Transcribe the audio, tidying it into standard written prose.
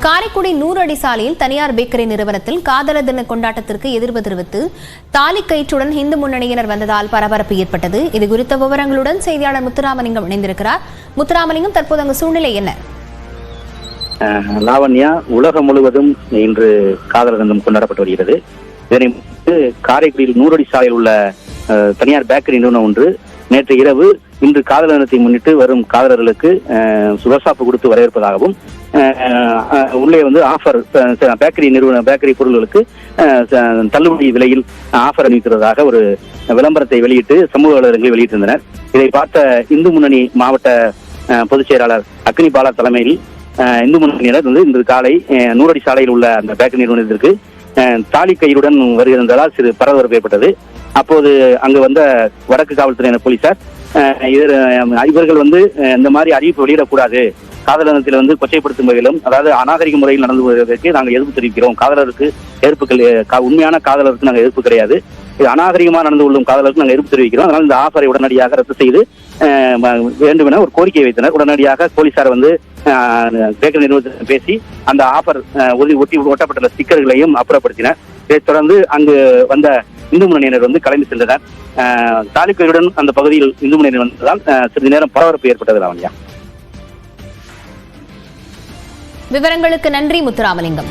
காரைக்குடி 100 அடி சாலையில் தனியார் பேக்கரி நிறுவனத்தில் காதலர் தின கொண்டாட்டத்திற்கு எதிர்ப்பு தெரிவித்து தாலி கயிற்றுடன் இந்து முன்னணியினர் வந்ததால் பரபரப்பு ஏற்பட்டது. இது குறித்த விவரங்களுடன் செய்தியாளர் முத்துராமலிங்கம் இணைந்திருக்கிறார். முத்துராமலிங்கம், தற்போது அங்கு சூழ்நிலை என்ன? லாவண்யா, உலகம் முழுவதும் இன்று காதலர் தினம் கொண்டாடப்பட்டு வருகிறது. இதனை காரைக்குடியில் 100 அடி சாலையில் உள்ள தனியார் பேக்கரி நிறுவனம் ஒன்று நேற்று இரவு இன்று காதலர் தினத்தை முன்னிட்டு வரும் காதலர்களுக்கு சுகசாப்பு கொடுத்து வரவேற்பதாகவும் உள்ளே ஆஃபர் பேக்கரி பொருள்களுக்கு தள்ளுபடி விலையில் ஆஃபர் அளிக்கிறதாக ஒரு விளம்பரத்தை வெளியிட்டு சமூக வலைதளங்களில் வெளியிட்டிருந்தனர். இதை பார்த்த இந்து முன்னணி மாவட்ட பொதுச் செயலாளர் அக்னி பாலா தலைமையில் இந்து முன்னணியினர் இன்று காலை 100 அடி சாலையில் உள்ள அந்த பேக்கரி நிறுவனத்திற்கு தாலி கயிறுடன் வருகிறதால் சிறு பரபரப்பு ஏற்பட்டது. அப்போது அங்கு வந்த வடக்கு காவல்துறையினர் போலீசார் இவர்கள் இந்த மாதிரி அறிவிப்பு வெளியிடக்கூடாது, காதலத்தில் கொச்சைப்படுத்தும் வகையிலும், அதாவது அநாகரிக முறையில் நடந்து வருவதற்கு நாங்கள் எதிர்ப்பு தெரிவிக்கிறோம். காதலருக்கு எதிர்ப்புகள், உண்மையான காதலருக்கு நாங்கள் எதிர்ப்பு கிடையாது, இது அநாகரிகமாக நடந்து கொள்ளும் காதலருக்கு நாங்கள் எதிர்ப்பு தெரிவிக்கிறோம். அதனால் இந்த ஆஃபரை உடனடியாக ரத்து செய்து வேண்டும் என ஒரு கோரிக்கை வைத்தனர். உடனடியாக போலீசார் பேக்கரி நிறுவனத்தில் பேசி அந்த ஆஃபர் ஒட்டப்பட்டுள்ள ஸ்டிக்கர்களையும் அப்புறப்படுத்தினர். இதைத் தொடர்ந்து அங்கு வந்த இந்து முன்னணியினர் கலந்து சென்றனர். தாலிக்கயிறுடன் அந்த பகுதியில் இந்து முன்னணியினர் வந்ததால் சிறிது நேரம் பரபரப்பு ஏற்பட்டது. லாவண்யா, விவரங்களுக்கு நன்றி முத்துராமலிங்கம்.